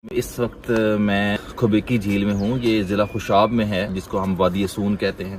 इस वक्त मैं खुबेकी झील में हूँ। ये ज़िला खुशाब में है, जिसको हम वादी सून कहते हैं।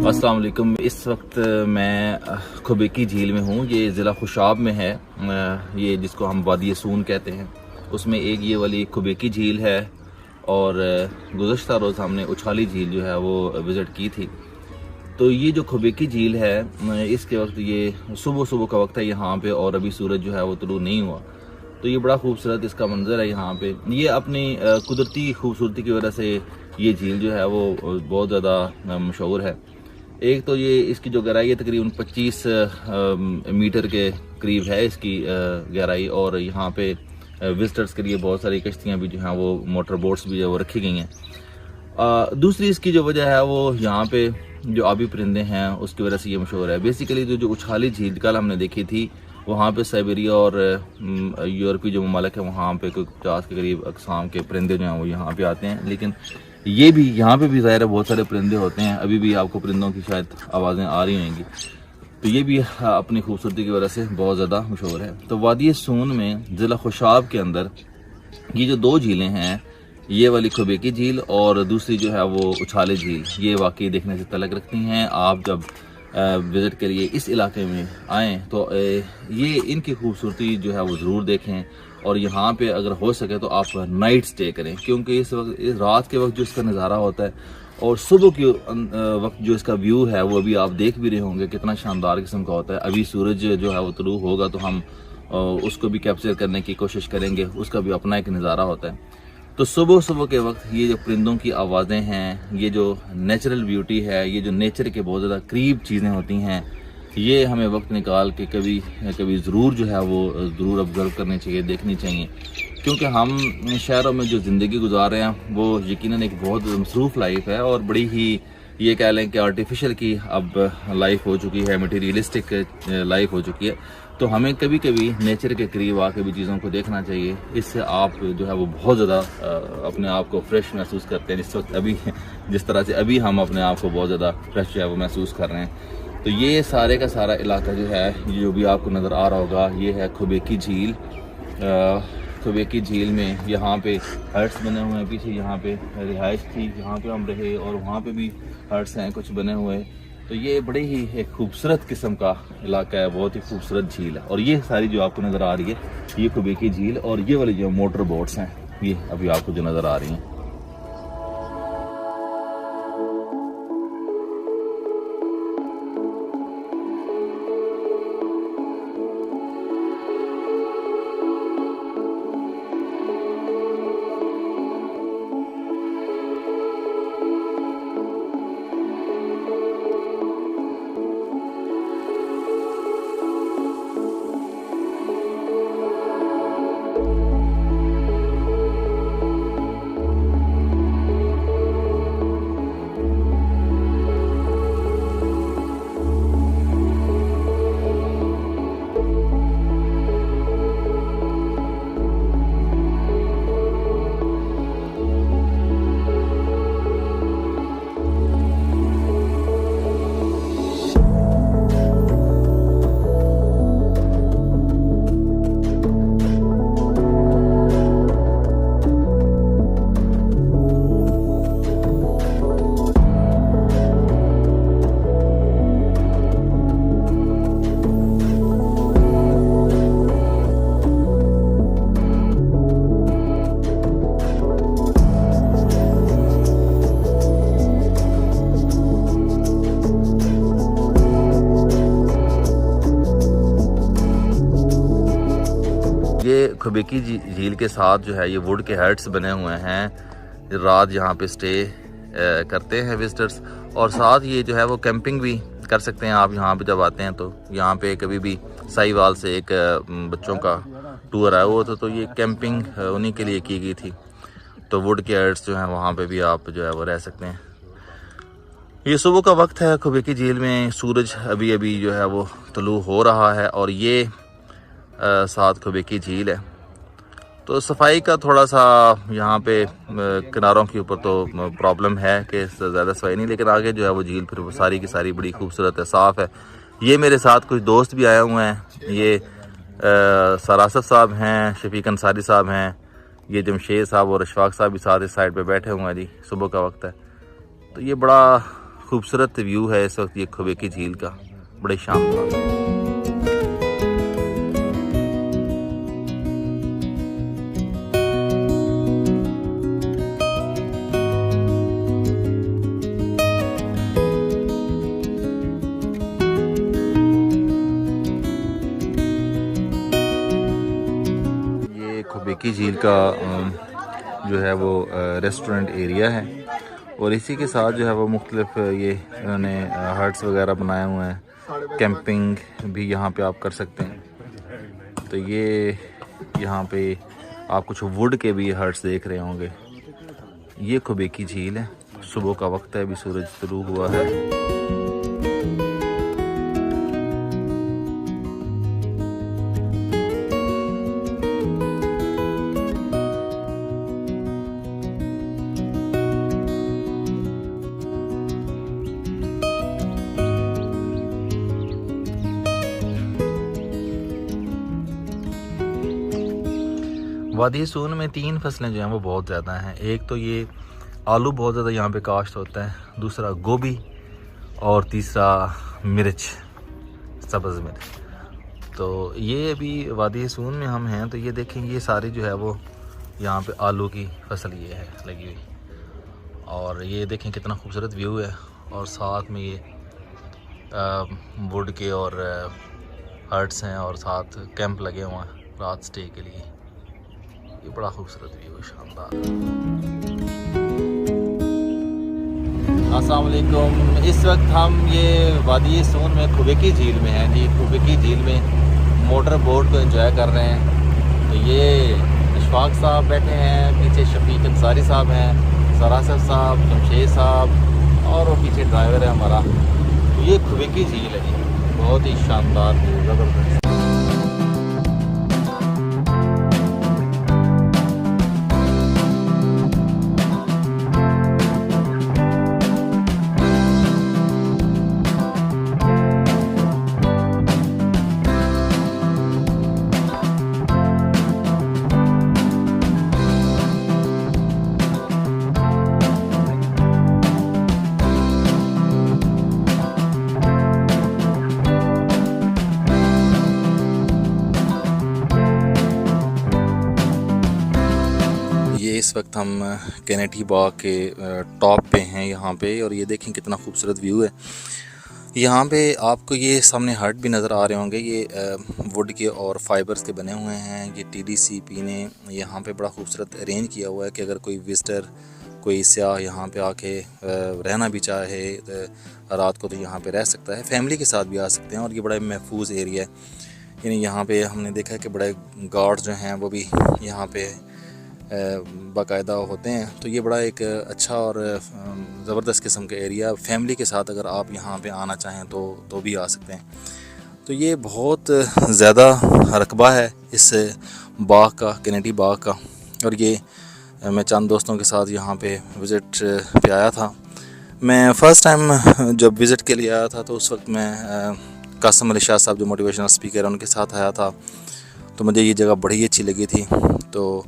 अस्सलाम वालेकुम। इस वक्त मैं खुबेकी झील में हूँ। ये ज़िला खुशाब में है, ये जिसको हम वादी सून कहते हैं। उसमें एक ये वाली खुबेकी झील है और गुज़श्ता रोज़ हमने उछाली झील जो है वो विज़िट की थी। तो ये जो खुबेकी झील है, इसके वक्त ये सुबह सुबह का वक्त है यहाँ पे, और अभी सूरज जो है वो तुलू नहीं हुआ। तो ये बड़ा खूबसूरत इसका मंजर है यहाँ पे। ये अपनी कुदरती खूबसूरती की वजह से ये झील जो है वो बहुत ज़्यादा मशहूर है। एक तो ये इसकी जो गहराई है तकरीबन 25 मीटर के करीब है इसकी गहराई, और यहाँ पे विजिटर्स के लिए बहुत सारी कश्तियाँ भी जो हैं वो मोटर बोट्स भी जो वो रखी गई हैं। दूसरी इसकी जो वजह है वो यहाँ पे जो आबी परिंदे हैं उसकी वजह से ये मशहूर है। बेसिकली जो उछाली झील कल हमने देखी थी, वहाँ पे साइबेरिया और यूरोपीय जो ममालिक है वहाँ पे कोई 50 के करीब अक़साम के परिंदे जो हैं वो यहाँ पे आते हैं। लेकिन ये भी यहाँ पे भी ज़ाहिर है बहुत सारे परिंदे होते हैं। अभी भी आपको परिंदों की शायद आवाज़ें आ रही होंगी। तो ये भी अपनी खूबसूरती की वजह से बहुत ज़्यादा मशहूर है। तो वादी सून में ज़िला खुशाब के अंदर ये जो दो झीलें हैं, ये वाली खुबेकी झील और दूसरी जो है वो उछाले झील, ये वाकई देखने से तलक रखती हैं। आप जब विज़िट के लिए इस इलाके में आएँ तो ये इनकी खूबसूरती जो है वो ज़रूर देखें। और यहाँ पे अगर हो सके तो आप नाइट स्टे करें, क्योंकि इस वक्त इस रात के वक्त जो इसका नज़ारा होता है और सुबह के वक्त जो इसका व्यू है वो अभी आप देख भी रहे होंगे कितना शानदार किस्म का होता है। अभी सूरज जो है वो तुलू होगा तो हम उसको भी कैप्चर करने की कोशिश करेंगे। उसका भी अपना एक नज़ारा होता है। तो सुबह सुबह के वक्त ये जो परिंदों की आवाज़ें हैं, ये जो नेचुरल ब्यूटी है, ये जो नेचर के बहुत ज़्यादा करीब चीज़ें होती हैं, ये हमें वक्त निकाल के कभी कभी ज़रूर जो है वो ज़रूर ऑब्ज़र्व करनी चाहिए, देखनी चाहिए। क्योंकि हम शहरों में जो ज़िंदगी गुजार रहे हैं वो यकीनन एक बहुत मसरूफ़ लाइफ है, और बड़ी ही ये कह लें कि आर्टिफिशियल की अब लाइफ हो चुकी है, मटीरियलिस्टिक लाइफ हो चुकी है। तो हमें कभी कभी नेचर के करीब आके भी चीज़ों को देखना चाहिए। इससे आप जो है वो बहुत ज़्यादा अपने आप को फ्रेश महसूस करते हैं। इस वक्त अभी जिस तरह से अभी हम अपने आप को बहुत ज़्यादा फ्रेश जो है वो महसूस कर रहे हैं। तो ये सारे का सारा इलाका जो है, जो भी आपको नज़र आ रहा होगा, ये है खुबेकी झील। खुबेकी झील में यहाँ पे हट्स बने हुए हैं। पीछे यहाँ पे रिहाइश थी, यहाँ पे हम रहे, और वहाँ पे भी हट्स हैं कुछ बने हुए। तो ये बड़े ही एक खूबसूरत किस्म का इलाका है, बहुत ही खूबसूरत झील है। और ये सारी जो आपको नज़र आ रही है ये खुबेकी झील, और ये वाली जो मोटर बोट्स हैं ये अभी आपको जो नज़र आ रही हैं। ये खुबेकी झील के साथ जो है ये वुड के हट्स बने हुए हैं। रात यहाँ पे स्टे करते हैं विजिटर्स, और साथ ये जो है वो कैंपिंग भी कर सकते हैं आप यहाँ पे जब आते हैं। तो यहाँ पे कभी भी साहिवाल से एक बच्चों का टूर आया हुआ था, तो ये कैंपिंग उन्हीं के लिए की गई थी। तो वुड के हट्स जो हैं वहाँ पे भी आप जो है वो रह सकते हैं। ये सुबह का वक्त है खुबेकी झील में। सूरज अभी अभी जो है वो तुलू हो रहा है, और ये साथ खुबेकी झील है। तो सफाई का थोड़ा सा यहाँ पे किनारों के ऊपर तो प्रॉब्लम है कि ज़्यादा सफाई नहीं, लेकिन आगे जो है वो झील फिर वो सारी की सारी बड़ी खूबसूरत है, साफ़ है। ये मेरे साथ कुछ दोस्त भी आए हुए हैं। ये सरासत साहब हैं, शफीक अंसारी साहब हैं, ये जमशेद साहब और अशफाक साहब भी साथ इस साइड पे बैठे हुए हैं जी। सुबह का वक्त है तो ये बड़ा खूबसूरत व्यू है इस वक्त ये खुबेकी झील का, बड़े शानदार। खुबेकी झील का जो है वो रेस्टोरेंट एरिया है और इसी के साथ जो है वो मुख्तलिफ ये इन्होंने हट्स वगैरह बनाए हुए हैं। कैंपिंग भी यहाँ पे आप कर सकते हैं। तो ये यहाँ पे आप कुछ वुड के भी हट्स देख रहे होंगे। ये खुबेकी झील है, सुबह का वक्त है, अभी सूरज शुरू हुआ है। वादी सून में 3 फसलें जो हैं वो बहुत ज़्यादा हैं। एक तो ये आलू बहुत ज़्यादा यहाँ पे काश्त होता है, दूसरा गोभी और तीसरा मिर्च, सब्ज़ मिर्च। तो ये अभी वादी सून में हम हैं तो ये देखें, ये सारी जो है वो यहाँ पे आलू की फसल ये है लगी हुई। और ये देखें कितना खूबसूरत व्यू है और साथ में ये वुड के और हट्स हैं और साथ कैंप लगे हुए हैं रात स्टे के लिए। ये बड़ा खूबसूरत व्यू है, शानदार। अस्सलाम वालेकुम। इस वक्त हम ये वादी सून में खुबेकी झील में हैं जी। खुबेकी झील में मोटर बोट को एंजॉय कर रहे हैं। तो ये अशफाक साहब बैठे हैं, पीछे शफीक अंसारी साहब हैं, सरासत साहब, जमशेद साहब और वो पीछे ड्राइवर है हमारा। तो ये खुबेकी झील है जी, बहुत ही शानदार व्यू, ज़बरदस्त। इस वक्त हम कैनेटी बाग के टॉप पे हैं यहाँ पे, और ये देखें कितना खूबसूरत व्यू है। यहाँ पे आपको ये सामने हट भी नज़र आ रहे होंगे, ये वुड के और फाइबर्स के बने हुए हैं। ये TDCP ने यहाँ पे बड़ा खूबसूरत अरेंज किया हुआ है कि अगर कोई विज़िटर, कोई सयाह यहाँ पे आके रहना भी चाहे रात को तो यहाँ पे रह सकता है, फैमिली के साथ भी आ सकते हैं। और ये बड़ा महफूज एरिया है। यानी यहाँ पे हमने देखा कि बड़े गार्ड्स जो हैं वो भी यहाँ पे बाकायदा होते हैं। तो ये बड़ा एक अच्छा और ज़बरदस्त किस्म का एरिया, फैमिली के साथ अगर आप यहाँ पे आना चाहें तो भी आ सकते हैं। तो ये बहुत ज़्यादा रकबा है इस बाग का, कैनेटी बाग का। और ये मैं चंद दोस्तों के साथ यहाँ पे विज़िट पे आया था। मैं फ़र्स्ट टाइम जब विज़िट के लिए आया था तो उस वक्त मैं कासिम अली शाह साहब जो मोटिवेशनल स्पीकर हैं उनके साथ आया था। तो मुझे ये जगह बड़ी अच्छी लगी थी। तो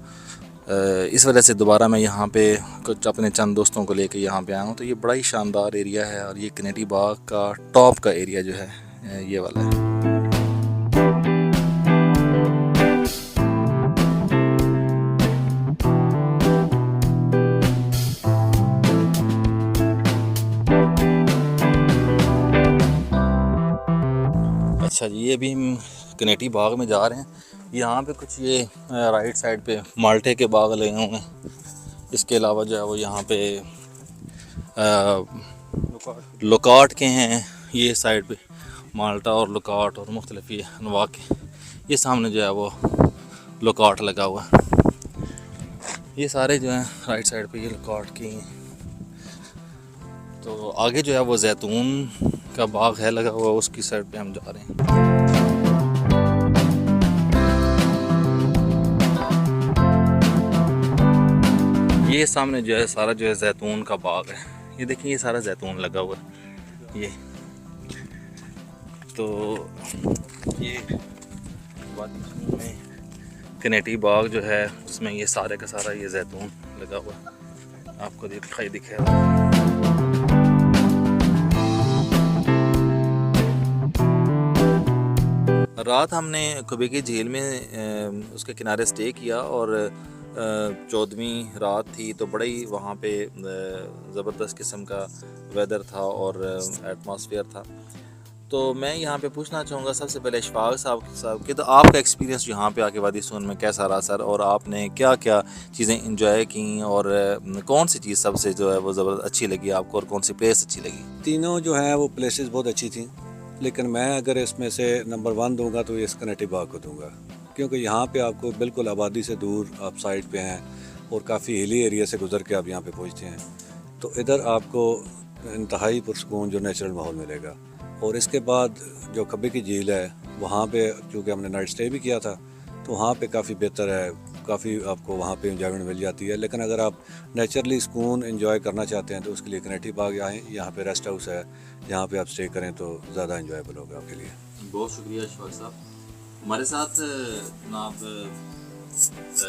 इस वजह से दोबारा मैं यहाँ पे कुछ अपने चंद दोस्तों को लेके यहाँ पे आया हूँ। तो ये बड़ा ही शानदार एरिया है और ये कैनेटी बाग का टॉप का एरिया जो है ये वाला है। अच्छा जी, ये भी हम कैनेटी बाग में जा रहे हैं। यहाँ पे कुछ ये राइट साइड पे माल्टे के बाग लगे हुए हैं। इसके अलावा जो है वो यहाँ पे लुकाट के हैं, ये साइड पे माल्टा और लुकाट और मुख्तलिफ ये अनवा के। ये सामने जो है वो लुकाट लगा हुआ है। ये सारे जो हैं राइट साइड पे ये लुकाट के हैं। तो आगे जो है वो जैतून का बाग है लगा हुआ, उसकी साइड पे हम जा रहे हैं। ये सामने जो है सारा जो है जैतून का बाग है। ये देखिए ये सारा जैतून लगा हुआ है। ये तो ये वादी सून में कनेटी बाग जो है उसमें ये सारे का सारा ये जैतून लगा हुआ है। आपको दिखाई दिखेगा। रात हमने खुबेकी झील में उसके किनारे स्टे किया और 14वीं रात थी तो बड़ा ही वहाँ पे ज़बरदस्त किस्म का वेदर था और एटमॉस्फेयर था। तो मैं यहाँ पे पूछना चाहूँगा सबसे पहले इशफाक साहब कि तो आपका एक्सपीरियंस यहाँ पे आके वादी सून में कैसा रहा सर, और आपने क्या क्या चीज़ें इंजॉय की और कौन सी चीज़ सबसे जो है वो ज़बरदस्त अच्छी लगी आपको और कौन सी प्लेस अच्छी लगी? तीनों जो हैं वो प्लेसेस बहुत अच्छी थी, लेकिन मैं अगर इसमें से नंबर 1 दूंगा तो ये कनेटी बाग को दूंगा, क्योंकि यहाँ पे आपको बिल्कुल आबादी से दूर आप साइड पे हैं और काफ़ी हिली एरिया से गुजर के आप यहाँ पे पहुँचते हैं। तो इधर आपको इंतहाई पुरसकून जो नेचुरल माहौल मिलेगा। और इसके बाद जो खुबेकी झील है वहाँ पे चूँकि हमने नाइट स्टे भी किया था तो वहाँ पे काफ़ी बेहतर है, काफ़ी आपको वहाँ पे इंजॉयमेंट मिल जाती है। लेकिन अगर आप नेचुरली सुकून एंजॉय करना चाहते हैं तो उसके लिए कनेटी बाग आएँ, यहाँ पे रेस्ट हाउस है, यहाँ पे आप स्टे करें तो ज़्यादा इंजॉयबल होगा आपके लिए। बहुत शुक्रिया इशफाक साहब। हमारे साथ जनाब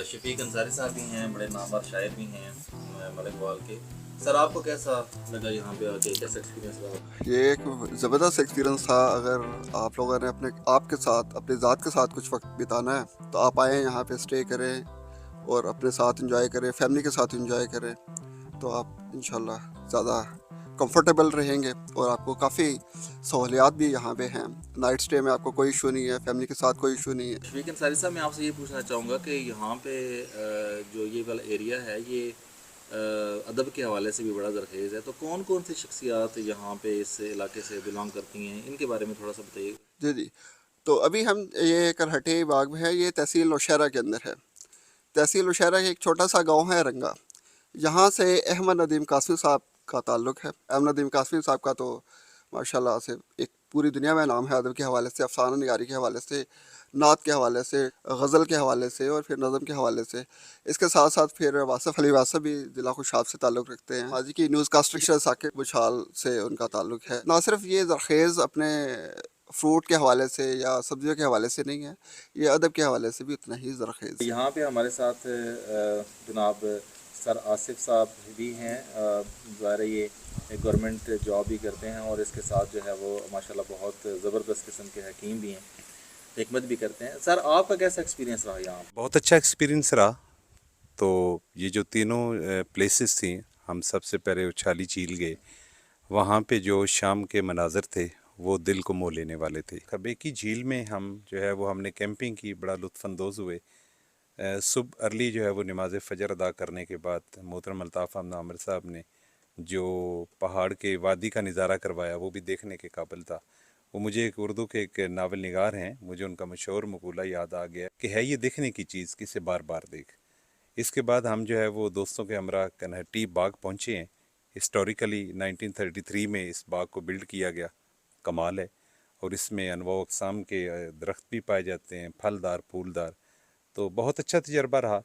शफीक अंसारी साहब भी हैं, बड़े नामवर शायर भी हैं मलिकवाल के। सर आपको कैसा लगा यहाँ पे आके, कैसा एक्सपीरियंस रहा? ये एक ज़बरदस्त एक्सपीरियंस था। अगर आप लोगों ने अपने आप के साथ अपने ज़ात के साथ कुछ वक्त बिताना है तो आप आएँ यहाँ पे स्टे करें और अपने साथ इंजॉय करें, फैमिली के साथ इंजॉय करें तो आप इंशाल्लाह ज़्यादा कंफर्टेबल रहेंगे और आपको काफ़ी सहूलियात भी यहाँ पे हैं। नाइट स्टे में आपको कोई इशू नहीं है, फैमिली के साथ कोई इशू नहीं है। शफीक अंसारी साहब मैं आपसे ये पूछना चाहूँगा कि यहाँ पे जो ये वाला एरिया है ये अदब के हवाले से भी बड़ा ज़रखेज़ है, तो कौन कौन सी शख्सियात यहाँ पे इस इलाके से बिलोंग करती हैं, इनके बारे में थोड़ा सा बताइए। जी जी, तो अभी हम ये करहटे बाग में है, ये तहसील नौशहरा के अंदर है। तहसील नौशहरा के एक छोटा सा गांव है रंगा, यहाँ से अहमद नदीम कासमी साहब का ताल्लुक़ है। अहमद नदीम कासमी साहब का तो माशाल्लाह से एक पूरी दुनिया में नाम है, अदब के हवाले से, अफसाना निगारी के हवाले से, नात के हवाले से, गज़ल के हवाले से और फिर नज़म के हवाले से। इसके साथ साथ फिर वासफ़ अली वासफ़ भी ज़िला खुशाब से ताल्लुक़ रखते हैं। हाजी की न्यूज़ कास्टर साकिब बुछाल से उनका ताल्लुक़ है। ना सिर्फ ये ज़रखेज़ अपने फ्रूट के हवाले से या सब्जियों के हवाले से नहीं है, ये अदब के हवाले से भी उतना ही ज़रखेज़। यहाँ पे हमारे साथ जनाब सर आसिफ साहब भी हैं, ज़ाहिर ये गवर्नमेंट जॉब भी करते हैं और इसके साथ जो है वो माशाल्लाह बहुत ज़बरदस्त किस्म के हकीम भी हैं, हिकमत भी करते हैं। सर आपका कैसा एक्सपीरियंस रहा यहाँ? बहुत अच्छा एक्सपीरियंस रहा। तो ये जो तीनों प्लेसेस थी, हम सबसे पहले उछाली झील गए, वहाँ पे जो शाम के मनाज़र थे वो दिल को मोह लेने वाले थे। खुबेकी झील में हम जो है वो हमने कैंपिंग की, बड़ा लुत्फ़अंदोज़ हुए। सुबह अर्ली जो है वो नमाज फ़जर अदा करने के बाद मोहतरम अल्ताफ़ अहमद आमिर साहब ने जो पहाड़ के वादी का नज़ारा करवाया वो भी देखने के काबिल था। वो मुझे एक उर्दू के एक नावल निगार हैं, मुझे उनका मशहूर मकूला याद आ गया कि है ये देखने की चीज़ किसे बार बार देख। इसके बाद हम जो है वो दोस्तों के हमरा कनहटी बाग पहुँचे हैं। हिस्टोरिकली 1933 में इस बाग को बिल्ड किया गया, कमाल है। और इसमें अनवा अक़साम के दरख्त भी पाए जाते हैं, फलदार फूलदार। तो बहुत अच्छा तजर्बा रहा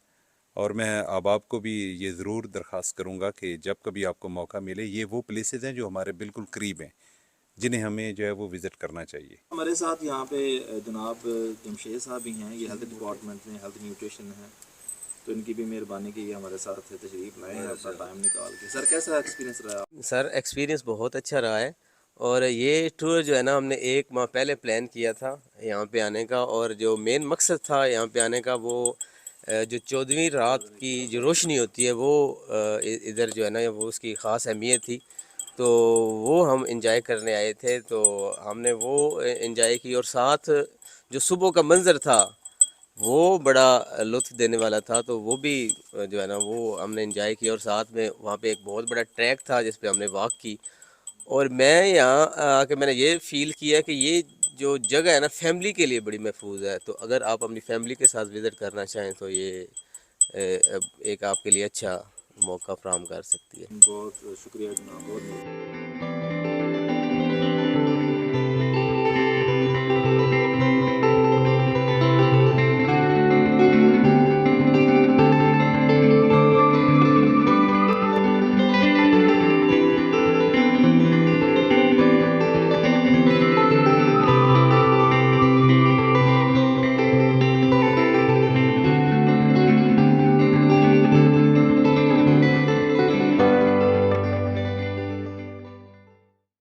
और मैं अब को भी ये ज़रूर दरख्वास्त करूँगा कि जब कभी आपको मौका मिले, ये वो प्लेसेस हैं जो हमारे बिल्कुल करीब हैं, जिन्हें हमें जो है वो विज़िट करना चाहिए। हमारे साथ यहाँ पे जनाब जमशेद साहब भी हैं, ये हेल्थ डिपार्टमेंट में हेल्थ न्यूट्रिशन है, तो इनकी भी मेहरबानी की ये हमारे साथ तशरीफ़ लाए हैं अपना टाइम निकाल के। सर कैसा एक्सपीरियंस रहा? सर एक्सपीरियंस बहुत अच्छा रहा है और ये टूर जो है ना हमने 1 माह पहले प्लान किया था यहाँ पे आने का, और जो मेन मकसद था यहाँ पे आने का वो जो 14वीं रात की जो रोशनी होती है वो इधर जो है ना वो उसकी ख़ास अहमियत थी, तो वो हम इंजॉय करने आए थे। तो हमने वो इंजॉय की और साथ जो सुबह का मंज़र था वो बड़ा लुत्फ़ देने वाला था, तो वो भी जो है ना वो हमने इंजॉय किया। और साथ में वहाँ पे एक बहुत बड़ा ट्रैक था जिस पे हमने वॉक की, और मैं यहाँ आके मैंने ये फ़ील किया कि ये जो जगह है ना फैमिली के लिए बड़ी महफूज है। तो अगर आप अपनी फैमिली के साथ विज़िट करना चाहें तो ये एक आपके लिए अच्छा मौका फ़राहम कर सकती है। बहुत शुक्रिया जनाब, बहुत